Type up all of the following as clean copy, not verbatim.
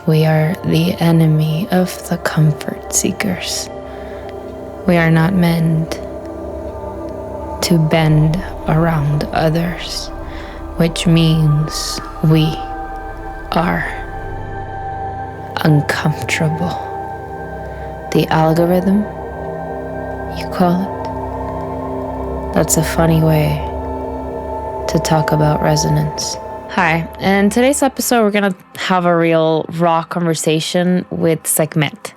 We are the enemy of the comfort seekers. We are not meant to bend around others, which means we are uncomfortable. The algorithm, you call it? That's a funny way to talk about resonance. Hi, in today's episode, we're gonna have a real raw conversation with Sekhmet.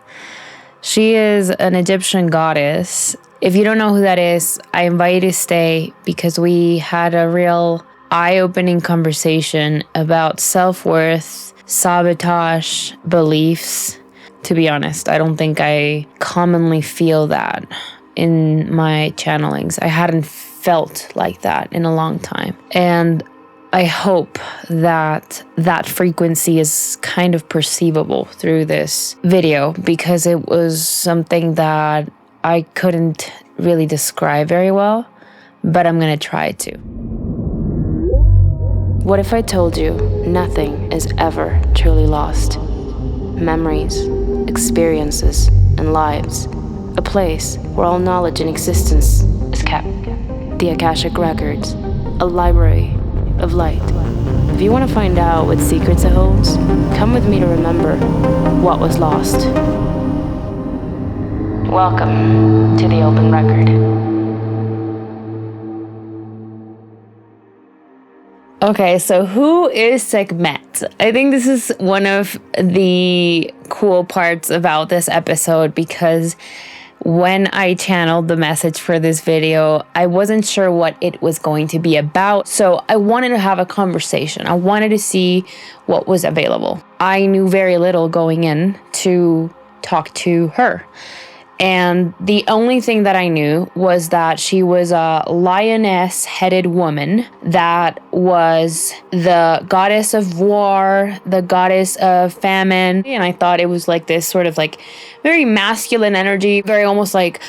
She is an Egyptian goddess. If you don't know who that is, I invite you to stay because we had a real eye-opening conversation about self-worth, sabotage, beliefs. To be honest, I don't think I commonly feel that in my channelings. I hadn't felt like that in a long time. And I hope that that frequency is kind of perceivable through this video because it was something that I couldn't really describe very well, but I'm gonna try to. What if I told you nothing is ever truly lost? Memories, experiences, and lives. A place where all knowledge in existence is kept. The Akashic Records, a library of light. If you want to find out what secrets it holds, come with me to remember what was lost. Welcome to the Open Record. Okay, so who is Sekhmet? I think this is one of the cool parts about this episode because when I channeled the message for this video, I wasn't sure what it was going to be about. So I wanted to have a conversation. I wanted to see what was available. I knew very little going in to talk to her. And the only thing that I knew was that she was a lioness-headed woman that was the goddess of war, the goddess of famine. And I thought it was like this sort of like very masculine energy, very almost like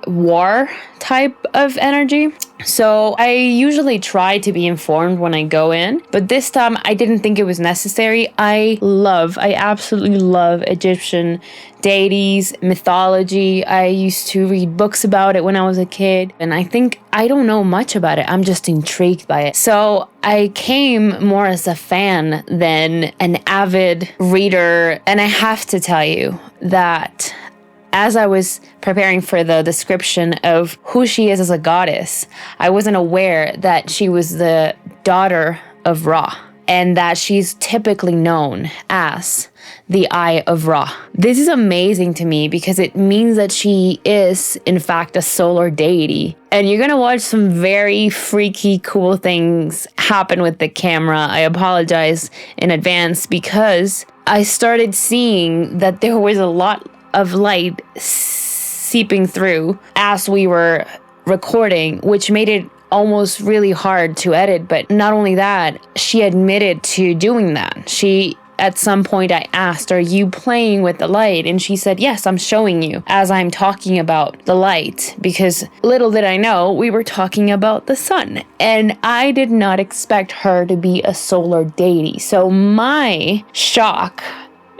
war type of energy. So I usually try to be informed when I go in, but this time I didn't think it was necessary. I absolutely love Egyptian deities, mythology. I used to read books about it when I was a kid, and I think I don't know much about it. I'm just intrigued by it. So I came more as a fan than an avid reader, and I have to tell you that as I was preparing for the description of who she is as a goddess, I wasn't aware that she was the daughter of Ra and that she's typically known as the Eye of Ra. This is amazing to me because it means that she is, in fact, a solar deity. And you're gonna watch some very freaky, cool things happen with the camera. I apologize in advance because I started seeing that there was a lot of light seeping through as we were recording, which made it almost really hard to edit. But not only that, she admitted to doing that. At some point I asked, "Are you playing with the light?" And she said, "Yes, I'm showing you as I'm talking about the light," because little did I know we were talking about the sun. And I did not expect her to be a solar deity. So my shock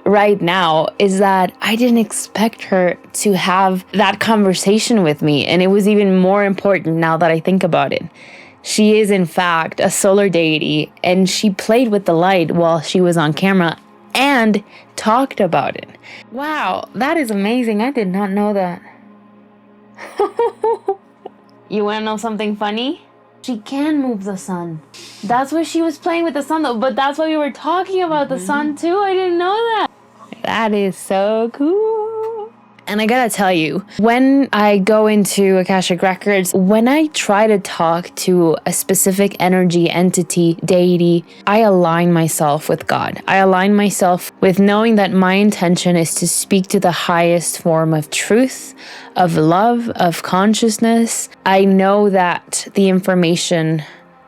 right now is that I didn't expect her to have that conversation with me. And it was even more important now that I think about it. She is, in fact, a solar deity, and she played with the light while she was on camera and talked about it. Wow, that is amazing. I did not know that. You want to know something funny? She can move the sun. That's why she was playing with the sun, though. But that's why we were talking about the sun, too. I didn't know that. That is so cool. And I gotta tell you, when I go into Akashic Records, when I try to talk to a specific energy, entity, deity, I align myself with God. I align myself with knowing that my intention is to speak to the highest form of truth, of love, of consciousness. I know that the information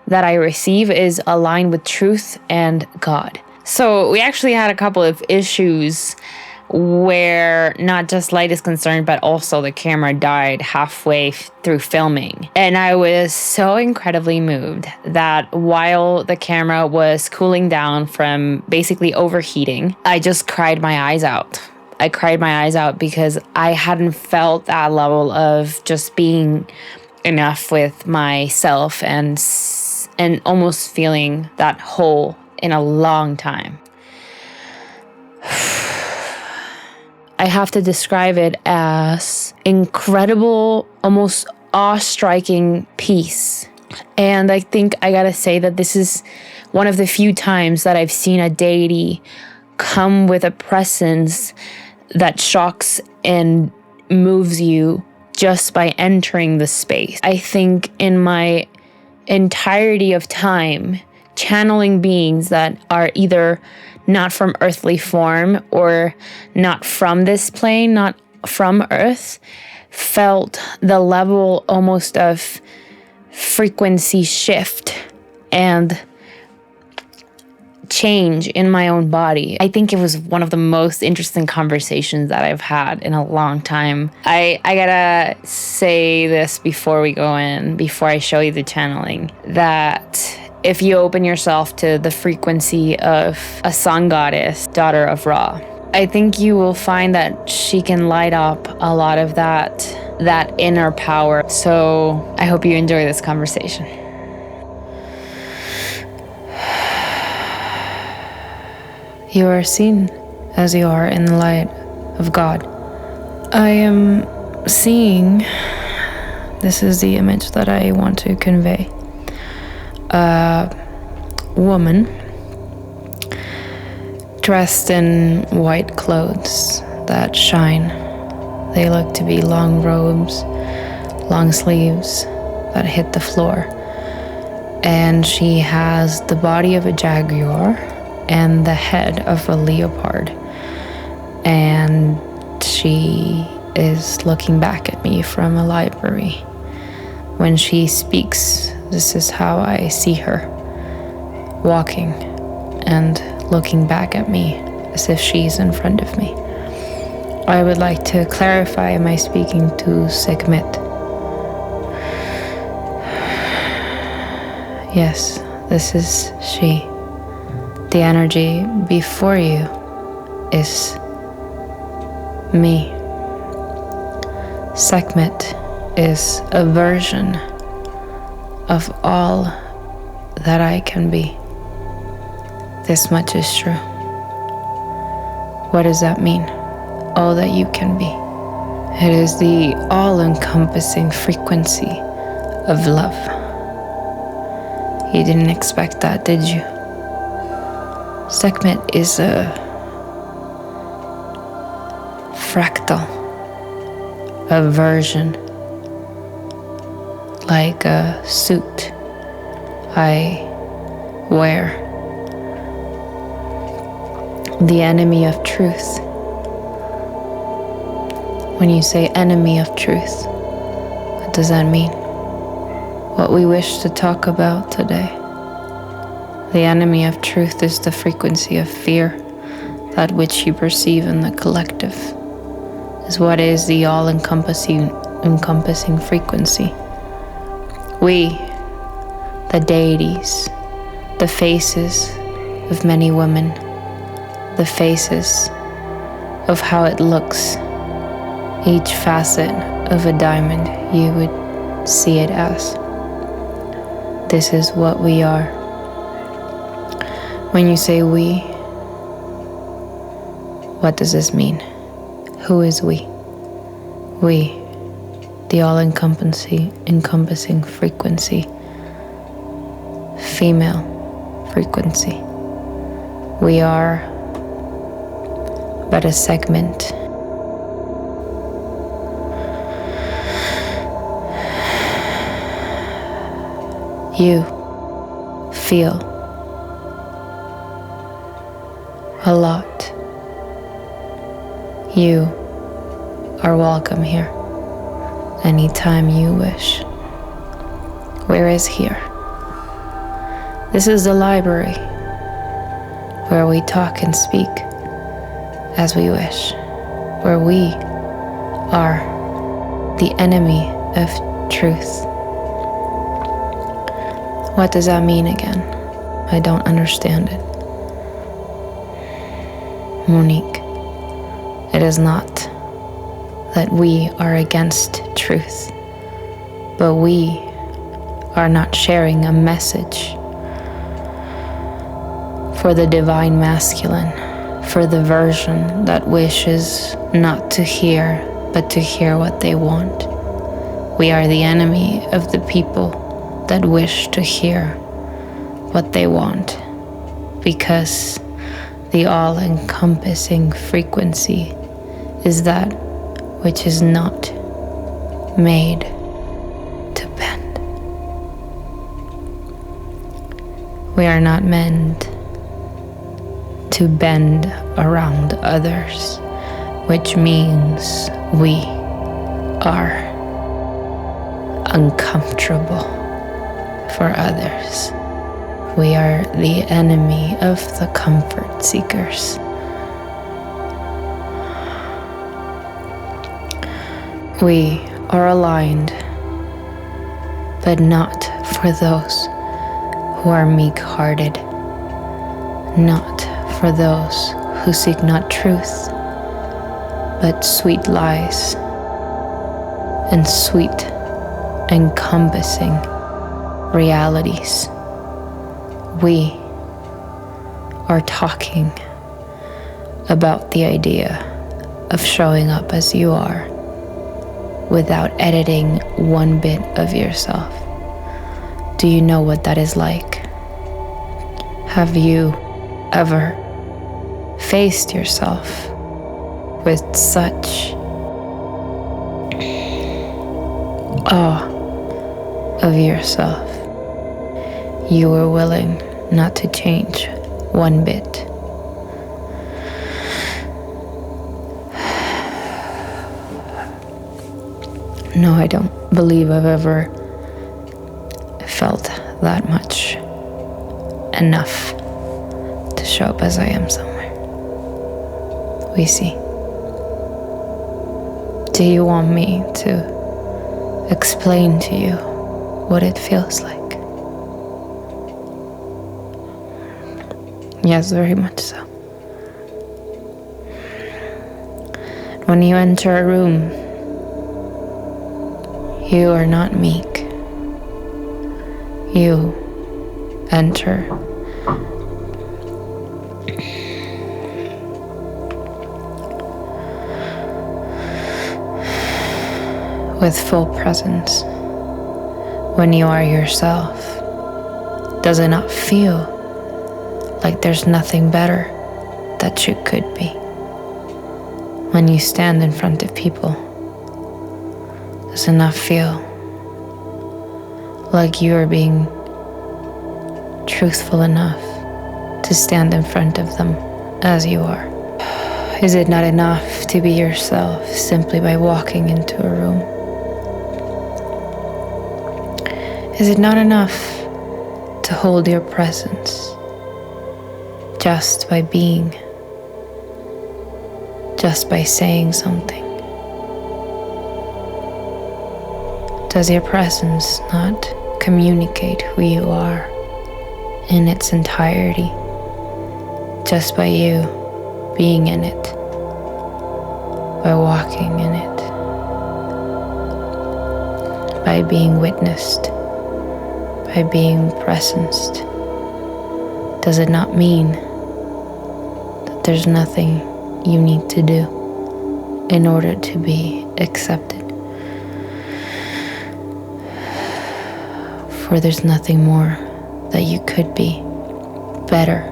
that I receive is aligned with truth and God. So we actually had a couple of issues where not just light is concerned, but also the camera died halfway through filming. And I was so incredibly moved that while the camera was cooling down from basically overheating, I just cried my eyes out. I cried my eyes out because I hadn't felt that level of just being enough with myself and almost feeling that whole in a long time. I have to describe it as incredible, almost awe-striking peace. And I think I gotta say that this is one of the few times that I've seen a deity come with a presence that shocks and moves you just by entering the space. I think in my entirety of time, channeling beings that are either not from earthly form or not from this plane, not from Earth, felt the level almost of frequency shift and change in my own body. I think it was one of the most interesting conversations that I've had in a long time. I gotta say this before we go in, before I show you the channeling, that if you open yourself to the frequency of a sun goddess, daughter of Ra, I think you will find that she can light up a lot of that inner power. So I hope you enjoy this conversation. You are seen as you are in the light of God. I am seeing, this is the image that I want to convey. A woman dressed in white clothes that shine. They look to be long robes, long sleeves that hit the floor. And she has the body of a jaguar and the head of a leopard. And she is looking back at me from a library. When she speaks, this is how I see her, walking and looking back at me as if she's in front of me. I would like to clarify, am I speaking to Sekhmet? Yes, this is she. The energy before you is me. Sekhmet is a version of all that I can be. This much is true. What does that mean? All that you can be. It is the all-encompassing frequency of love. You didn't expect that, did you? Sekhmet is a fractal, a version, like a suit I wear. The enemy of truth. When you say enemy of truth, what does that mean? What we wish to talk about today. The enemy of truth is the frequency of fear, that which you perceive in the collective, is what is the all-encompassing frequency. We, the deities, the faces of many women, the faces of how it looks, each facet of a diamond, you would see it as. This is what we are. When you say we, what does this mean? Who is we? We, the all-encompassing frequency, female frequency. We are but a segment. You feel a lot. You are welcome here anytime you wish. Where is here? This is the library where we talk and speak as we wish, where we are the enemy of truth. What does that mean again? I don't understand it. Monique, it is not that we are against truth, but we are not sharing a message for the divine masculine, for the version that wishes not to hear, but to hear what they want. We are the enemy of the people that wish to hear what they want, because the all-encompassing frequency is that which is not made to bend. We are not meant to bend around others, which means we are uncomfortable for others. We are the enemy of the comfort seekers. We are aligned, but not for those who are meek-hearted, not for those who seek not truth, but sweet lies and sweet encompassing realities. We are talking about the idea of showing up as you are without editing one bit of yourself. Do you know what that is like? Have you ever faced yourself with such awe of yourself? You were willing not to change one bit. No, I don't believe I've ever felt that much enough to show up as I am somewhere. We see. Do you want me to explain to you what it feels like? Yes, very much so. When you enter a room, you are not meek. You enter with full presence. When you are yourself, does it not feel like there's nothing better that you could be? When you stand in front of people, does it not feel like you are being truthful enough to stand in front of them as you are? Is it not enough to be yourself simply by walking into a room? Is it not enough to hold your presence just by being, just by saying something? Does your presence not communicate who you are in its entirety just by you being in it, by walking in it, by being witnessed, by being presenced? Does it not mean that there's nothing you need to do in order to be accepted? For there's nothing more that you could be better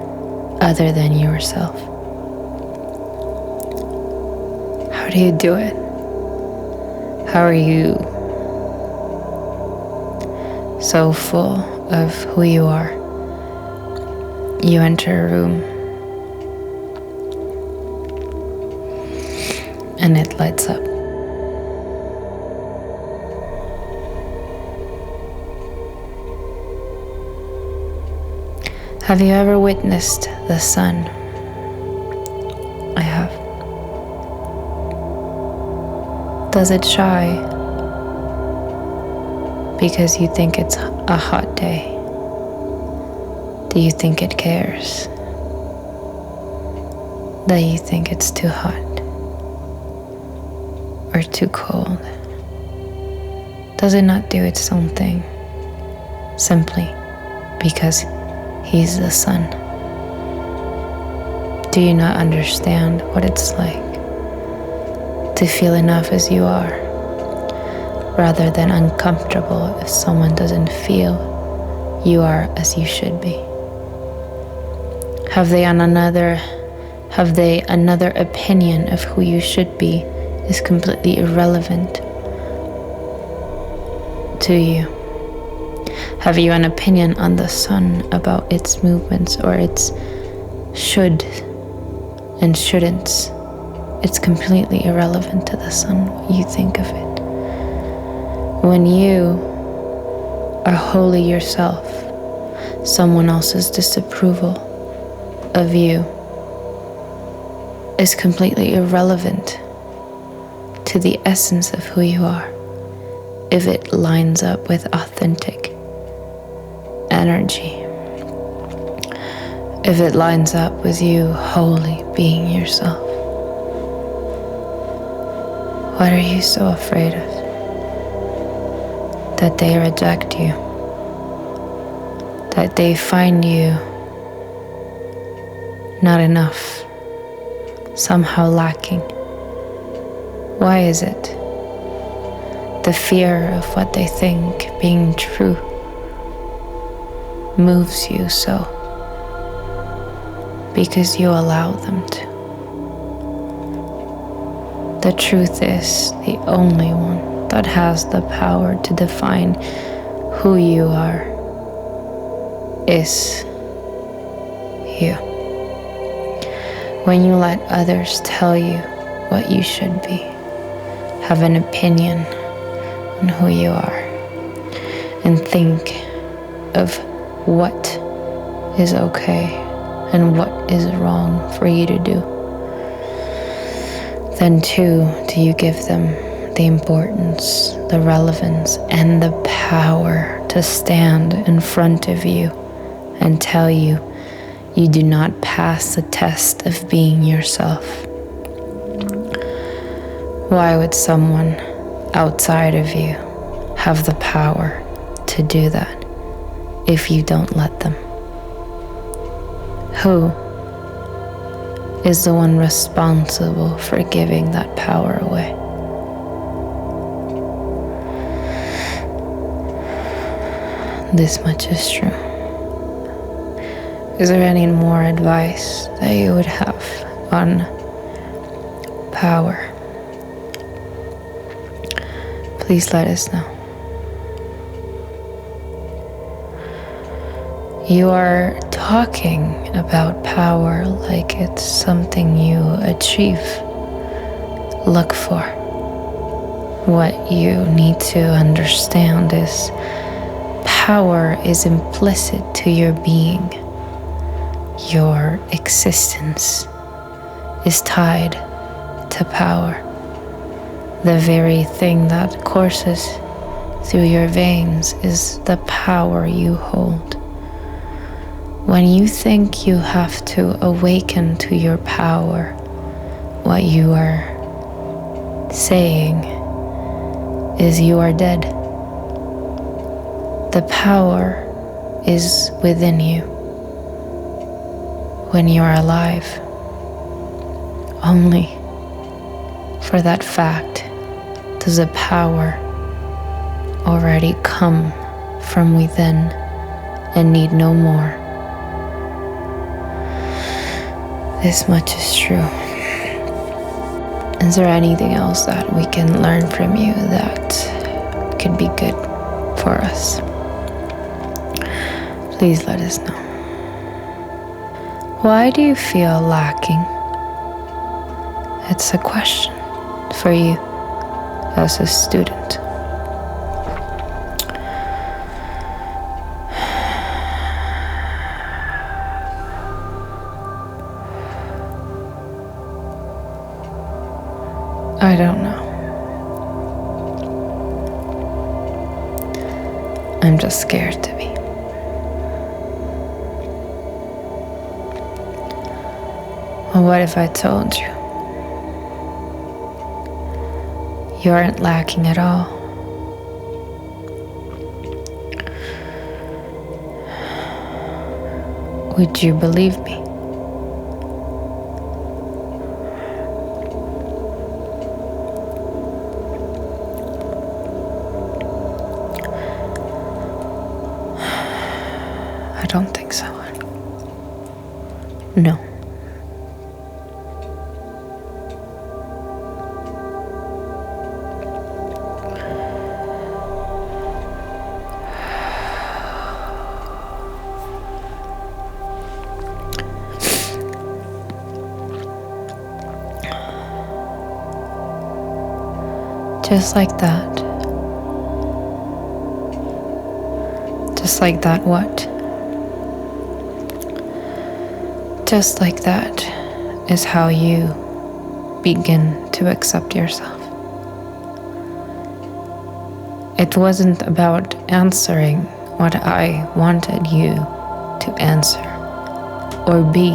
other than yourself. How do you do it? How are you so full of who you are? You enter a room and it lights up. Have you ever witnessed the sun? I have. Does it shy because you think it's a hot day? Do you think it cares? Do you think it's too hot or too cold? Does it not do its own thing simply because he's the sun? Do you not understand what it's like to feel enough as you are, rather than uncomfortable if someone doesn't feel you are as you should be? Have they another opinion of who you should be is completely irrelevant to you? Have you an opinion on the sun about its movements or its should and shouldn'ts? It's completely irrelevant to the sun what you think of it. When you are wholly yourself, someone else's disapproval of you is completely irrelevant to the essence of who you are, if it lines up with authentic energy, if it lines up with you wholly being yourself. What are you so afraid of? That they reject you, that they find you not enough, somehow lacking. Why is it? The fear of what they think being true moves you so, because you allow them to. The truth is the only one that has the power to define who you are is you. When you let others tell you what you should be, have an opinion on who you are, and think of what is okay and what is wrong for you to do, then too do you give them the importance, the relevance, and the power to stand in front of you and tell you you do not pass the test of being yourself. Why would someone outside of you have the power to do that if you don't let them? Who is the one responsible for giving that power away? This much is true. Is there any more advice that you would have on power? Please let us know. You are talking about power like it's something you achieve, look for. What you need to understand is power is implicit to your being. Your existence is tied to power. The very thing that courses through your veins is the power you hold. When you think you have to awaken to your power, what you are saying is you are dead. The power is within you. When you are alive, only for that fact does the power already come from within and need no more. This much is true. Is there anything else that we can learn from you that could be good for us? Please let us know. Why do you feel lacking? It's a question for you as a student. I don't know. I'm just scared to be. Well, what if I told you? You aren't lacking at all. Would you believe me? I don't think so. No. Just like that. Just like that what? Just like that is how you begin to accept yourself. It wasn't about answering what I wanted you to answer or be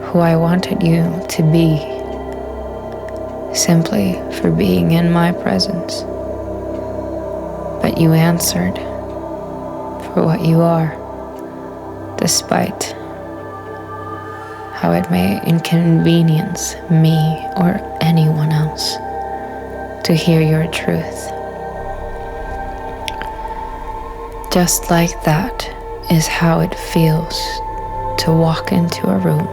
who I wanted you to be, simply for being in my presence. But you answered for what you are, despite how it may inconvenience me or anyone else to hear your truth. Just like that is how it feels to walk into a room,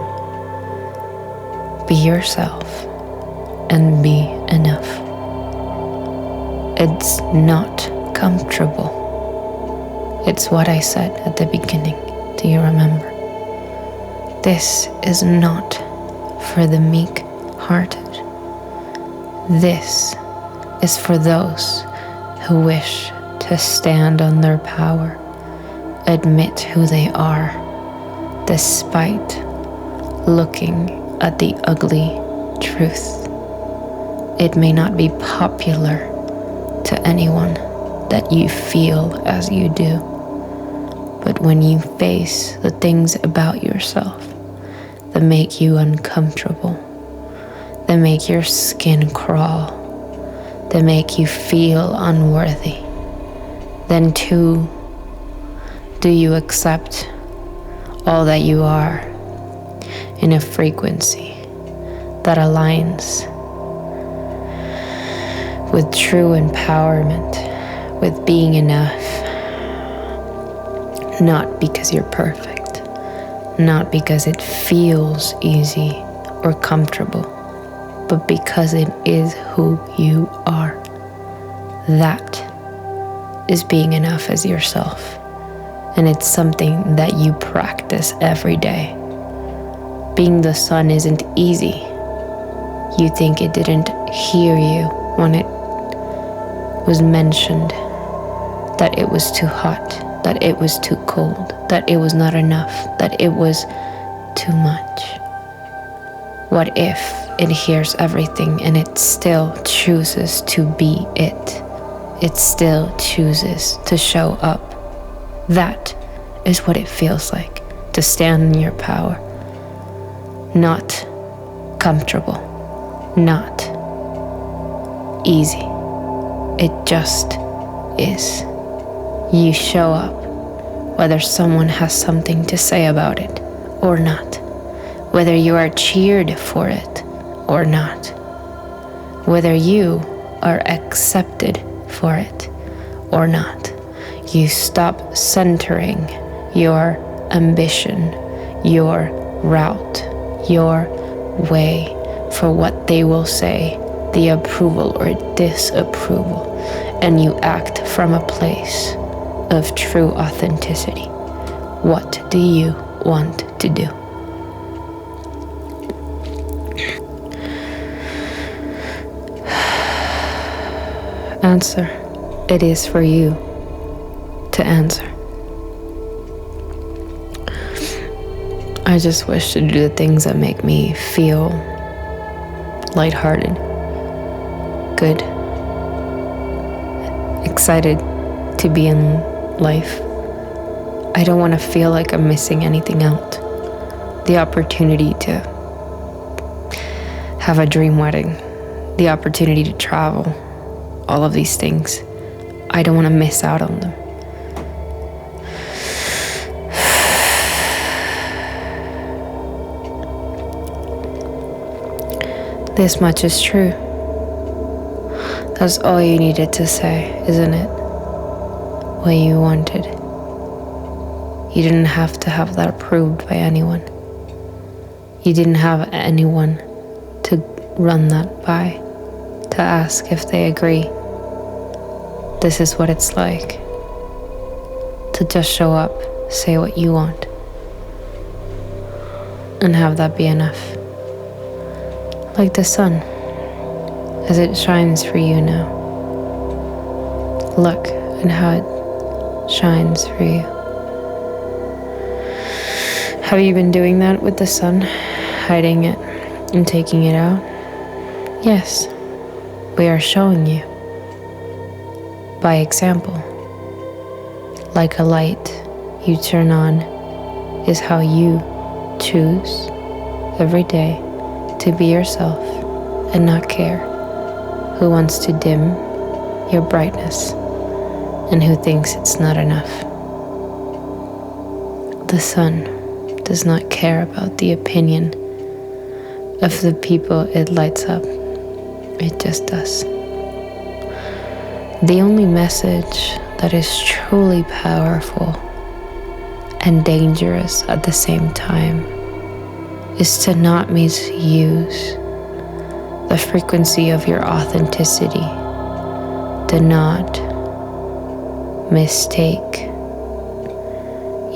be yourself, and be enough. It's not comfortable. It's what I said at the beginning. Do you remember? This is not for the meek-hearted. This is for those who wish to stand on their power, admit who they are, despite looking at the ugly truth. It may not be popular to anyone that you feel as you do, but when you face the things about yourself that make you uncomfortable, that make your skin crawl, that make you feel unworthy, then too do you accept all that you are in a frequency that aligns with true empowerment, with being enough. Not because you're perfect, not because it feels easy or comfortable, but because it is who you are. That is being enough as yourself, and it's something that you practice every day. Being the sun isn't easy. You think it didn't hear you when it was mentioned that it was too hot, that it was too cold, that it was not enough, that it was too much. What if it hears everything and it still chooses to be it? It still chooses to show up. That is what it feels like to stand in your power. Not comfortable, not easy. It just is. You show up, whether someone has something to say about it or not, whether you are cheered for it or not, whether you are accepted for it or not. You stop centering your ambition, your route, your way for what they will say, the approval or disapproval, and you act from a place of true authenticity. What do you want to do? Answer. It is for you to answer. I just wish to do the things that make me feel lighthearted, good, excited to to be in life. I don't want to feel like I'm missing anything out. The opportunity to have a dream wedding, the opportunity to travel, all of these things. I don't want to miss out on them. This much is true. That's all you needed to say, isn't it? What you wanted. You didn't have to have that approved by anyone. You didn't have anyone to run that by, to ask if they agree. This is what it's like to just show up, say what you want, and have that be enough. Like the sun, as it shines for you now. Look at how it shines for you. Have you been doing that with the sun? Hiding it and taking it out? Yes, we are showing you. By example. Like a light you turn on is how you choose every day to be yourself and not care who wants to dim your brightness and who thinks it's not enough. The sun does not care about the opinion of the people it lights up. It just does. The only message that is truly powerful and dangerous at the same time is to not misuse the frequency of your authenticity. Do not mistake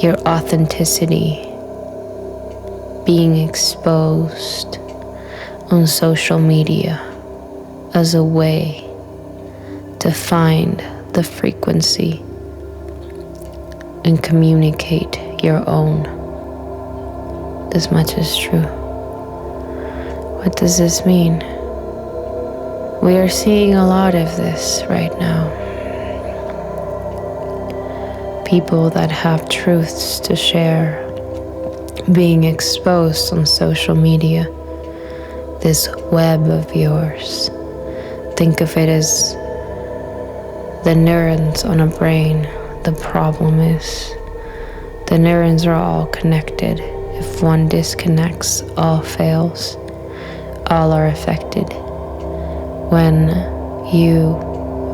your authenticity being exposed on social media as a way to find the frequency and communicate your own. This much is true. What does this mean? We are seeing a lot of this right now. People that have truths to share being exposed on social media. This web of yours. Think of it as the neurons on a brain. The problem is the neurons are all connected. If one disconnects, all fails. All are affected. When you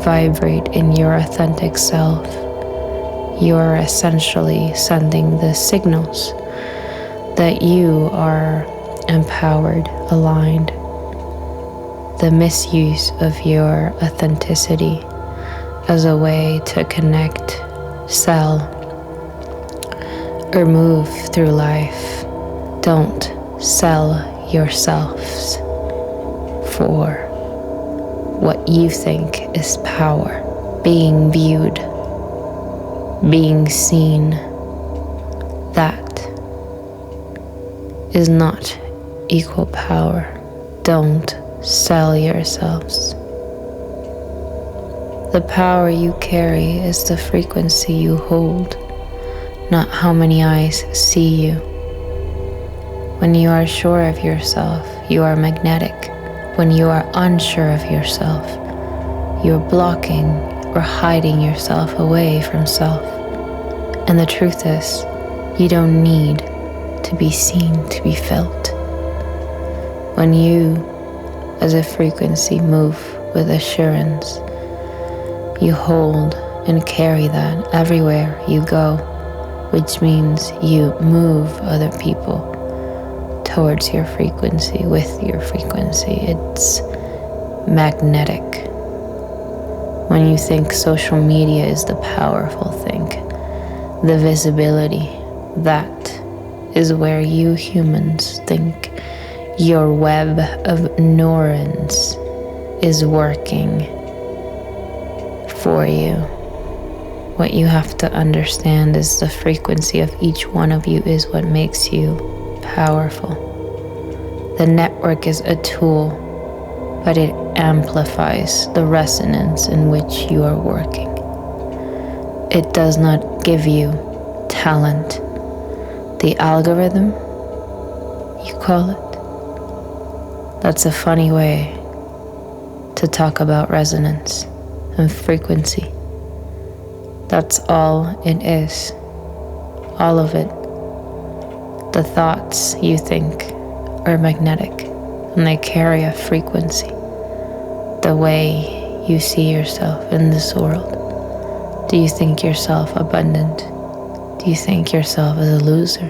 vibrate in your authentic self, you are essentially sending the signals that you are empowered, aligned. The misuse of your authenticity as a way to connect, sell, or move through life. Don't sell yourselves for what you think is power, being viewed, being seen. That is not equal power. Don't sell yourselves. The power you carry is the frequency you hold, not how many eyes see you. When you are sure of yourself, you are magnetic. When you are unsure of yourself, you're blocking or hiding yourself away from self. And the truth is, you don't need to be seen to be felt. When you, as a frequency, move with assurance, you hold and carry that everywhere you go, which means you move other people towards your frequency, with your frequency. It's magnetic. When you think social media is the powerful thing, the visibility, that is where you humans think your web of neurons is working for you. What you have to understand is the frequency of each one of you is what makes you powerful. The network is a tool, but it amplifies the resonance in which you are working. it does not give you talent. The algorithm, you call it? That's a funny way to talk about resonance and frequency. That's all it is. All of it. The thoughts you think are magnetic, and they carry a frequency. The way you see yourself in this world. Do you think yourself abundant? Do you think yourself as a loser?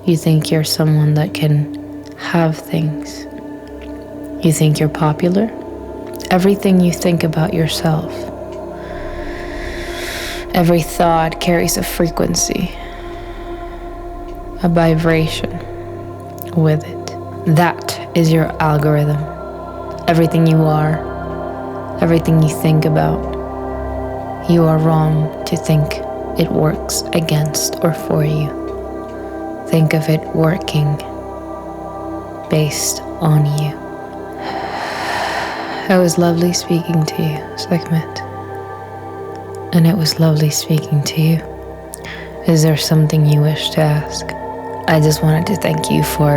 You think you're someone that can have things? You think you're popular? Everything you think about yourself, every thought carries a frequency, a vibration with it. That is your algorithm. Everything you are, everything you think about, you are wrong to think it works against or for you. Think of it working based on you. It was lovely speaking to you, Sekhmet. And it was lovely speaking to you. Is there something you wish to ask? I just wanted to thank you for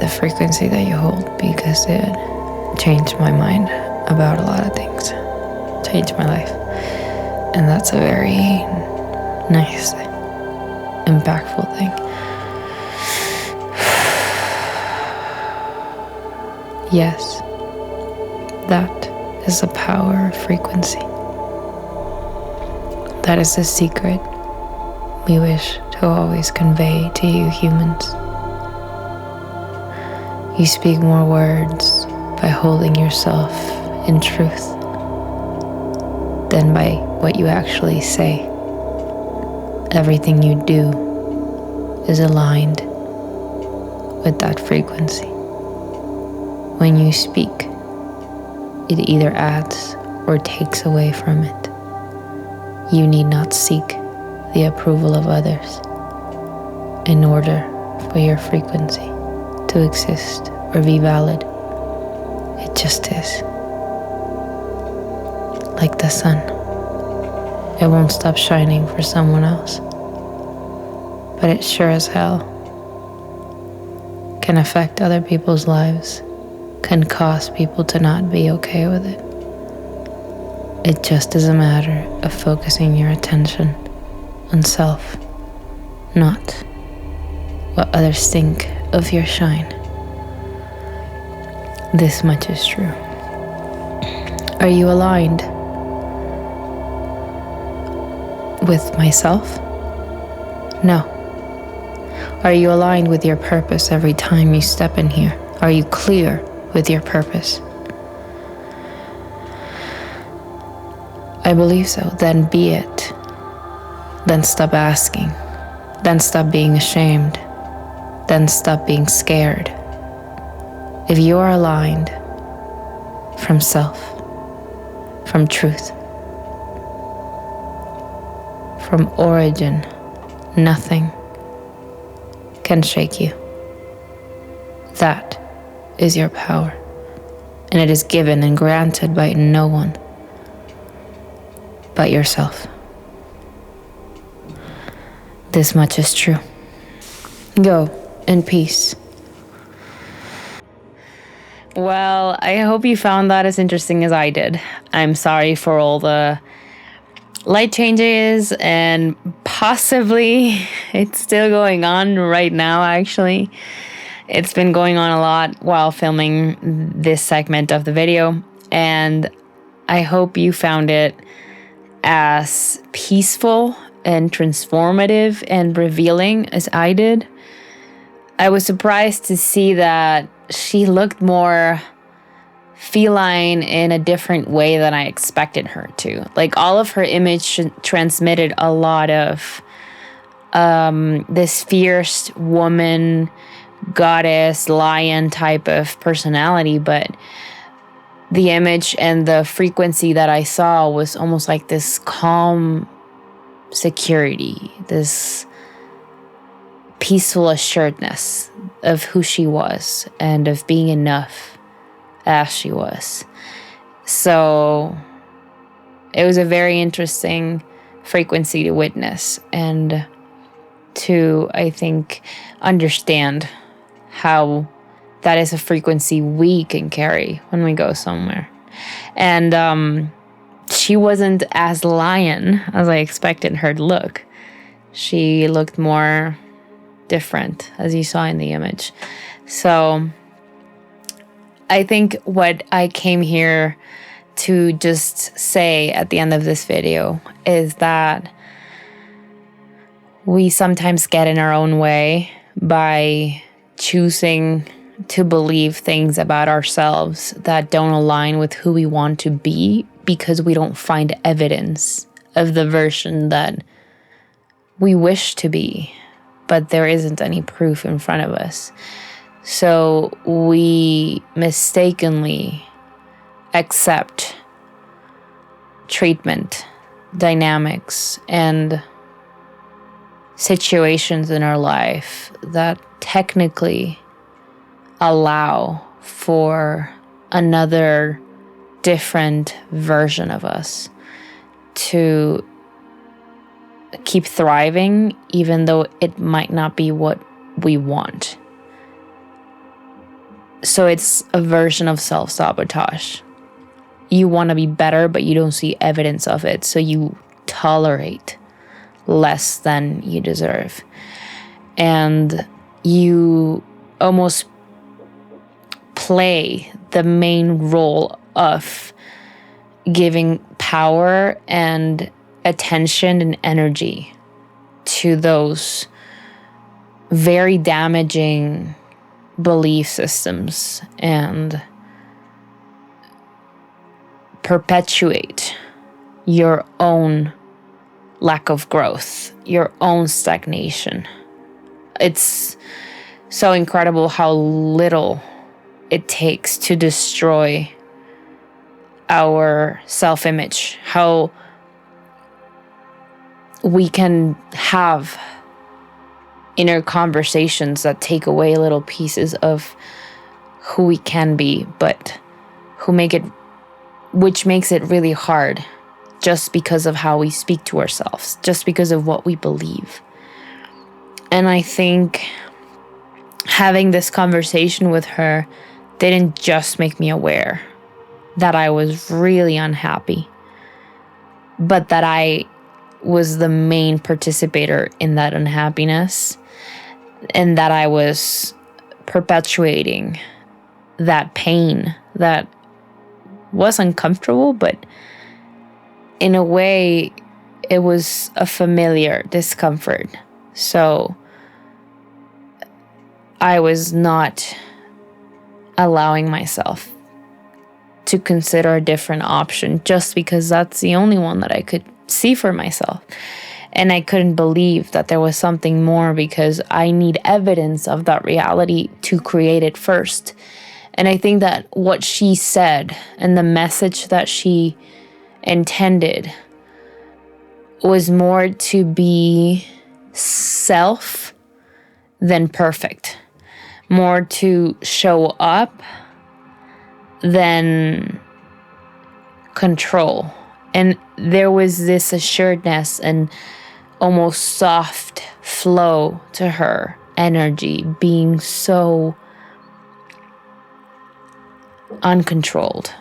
the frequency that you hold, because it changed my mind about a lot of things. Changed my life. And that's a very nice, impactful thing. Yes, that is the power of frequency. That is the secret we wish to always convey to you humans. You speak more words by holding yourself in truth than by what you actually say. Everything you do is aligned with that frequency. When you speak, it either adds or takes away from it. You need not seek the approval of others in order for your frequency to exist or be valid. It just is. Like the sun. It won't stop shining for someone else, but it sure as hell can affect other people's lives, can cause people to not be okay with it. It just is a matter of focusing your attention on self, not what others think of your shine. This much is true. Are you aligned with myself? No. Are you aligned with your purpose every time you step in here? Are you clear with your purpose? I believe so. Then be it. Then stop asking. Then stop being ashamed. Then stop being scared. If you are aligned from self, from truth, from origin, nothing can shake you. That is your power, and it is given and granted by no one but yourself. This much is true. Go in peace. Well, I hope you found that as interesting as I did. I'm sorry for all the light changes, and possibly it's still going on right now, actually. It's been going on a lot while filming this segment of the video, and I hope you found it as peaceful and transformative and revealing as I did. I was surprised to see that she looked more feline in a different way than I expected her to. Like, all of her image transmitted a lot of this fierce woman, goddess, lion type of personality, but the image and the frequency that I saw was almost like this calm security, this peaceful assuredness of who she was and of being enough as she was. So it was a very interesting frequency to witness and to, I think, understand how that is a frequency we can carry when we go somewhere. And she wasn't as lion as I expected her to look. She looked more different, as you saw in the image. So I think what I came here to just say at the end of this video is that we sometimes get in our own way by choosing to believe things about ourselves that don't align with who we want to be because we don't find evidence of the version that we wish to be, but there isn't any proof in front of us. So we mistakenly accept treatment, dynamics, and situations in our life that technically allow for another different version of us to keep thriving, even though it might not be what we want. So it's a version of self-sabotage. You want to be better, but you don't see evidence of it, so you tolerate less than you deserve. And you almost play the main role of giving power and attention and energy to those very damaging belief systems and perpetuate your own lack of growth, your own stagnation. It's so incredible how little it takes to destroy our self-image, how we can have inner conversations that take away little pieces of who we can be, but which makes it really hard just because of how we speak to ourselves, just because of what we believe. And I think having this conversation with her didn't just make me aware that I was really unhappy, but that I was the main participator in that unhappiness, and that I was perpetuating that pain that was uncomfortable, but in a way it was a familiar discomfort. So I was not allowing myself to consider a different option just because that's the only one that I could see for myself. And I couldn't believe that there was something more because I need evidence of that reality to create it first. And I think that what she said and the message that she intended was more to be self than perfect, more to show up than control. And there was this assuredness and almost soft flow to her energy, being so uncontrolled.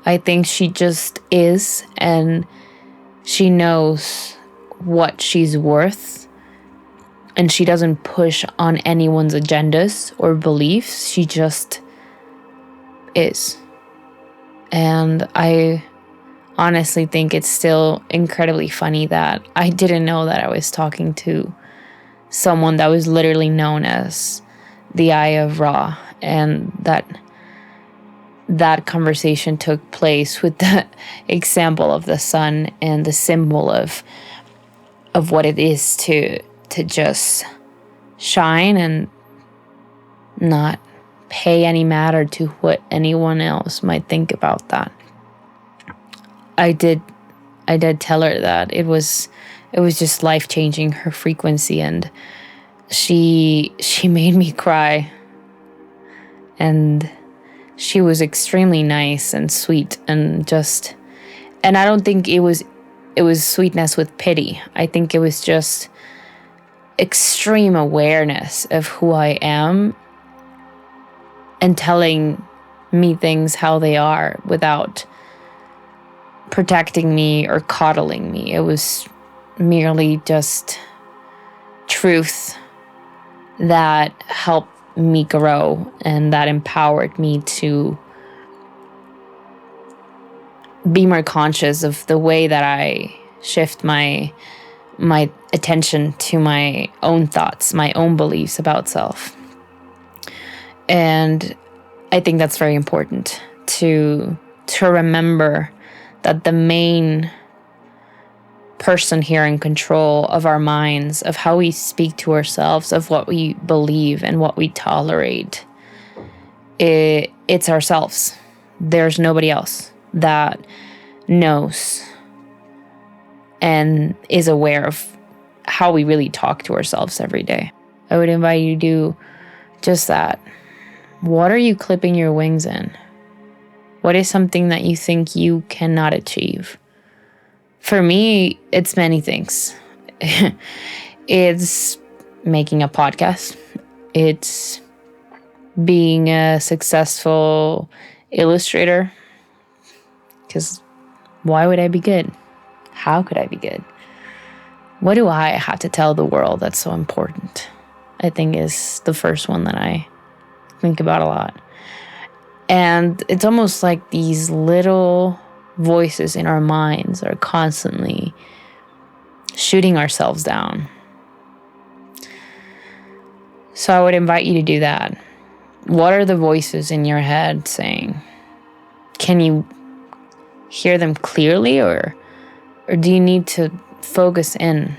I think she just is, and she knows what she's worth, and she doesn't push on anyone's agendas or beliefs. She just is. And I honestly think it's still incredibly funny that I didn't know that I was talking to someone that was literally known as the Eye of Ra, and that conversation took place with the example of the sun and the symbol of what it is to just shine and not pay any matter to what anyone else might think about that. I did tell her that it was just life-changing, her frequency, and she made me cry. And she was extremely nice and sweet, and I don't think it it was sweetness with pity. I think it was just extreme awareness of who I am and telling me things how they are without protecting me or coddling me. It was merely just truth that helped me grow and that empowered me to be more conscious of the way that I shift my attention to my own thoughts, my own beliefs about self. And I think that's very important to remember that the main person here in control of our minds, of how we speak to ourselves, of what we believe and what we tolerate, it's ourselves. There's nobody else that knows and is aware of how we really talk to ourselves every day. I would invite you to do just that. What are you clipping your wings in? What is something that you think you cannot achieve? For me, it's many things. It's making a podcast. It's being a successful illustrator. Because why would I be good? How could I be good? What do I have to tell the world that's so important? I think is the first one that I think about a lot. And it's almost like these little voices in our minds are constantly shooting ourselves down. So I would invite you to do that. What are the voices in your head saying? Can you hear them clearly, or do you need to focus in?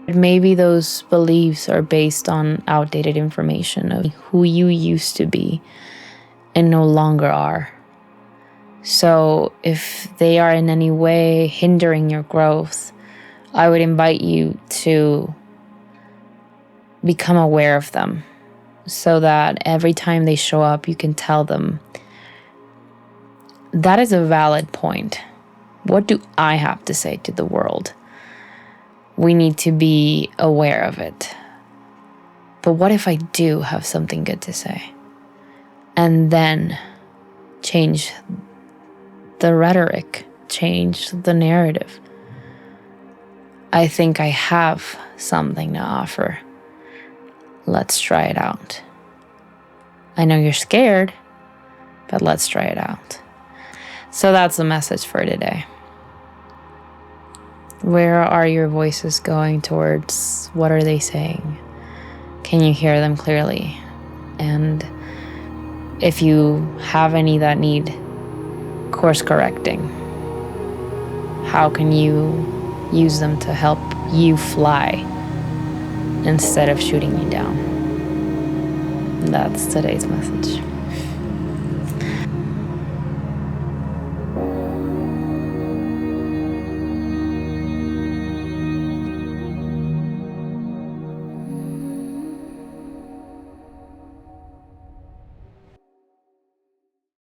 Maybe those beliefs are based on outdated information of who you used to be and no longer are. So if they are in any way hindering your growth, I would invite you to become aware of them so that every time they show up, you can tell them, that is a valid point. What do I have to say to the world? We need to be aware of it. But what if I do have something good to say? And then change the rhetoric, change the narrative. I think I have something to offer. Let's try it out. I know you're scared, but let's try it out. So that's the message for today. Where are your voices going towards? What are they saying? Can you hear them clearly? And if you have any that need course correcting, how can you use them to help you fly instead of shooting you down? That's today's message.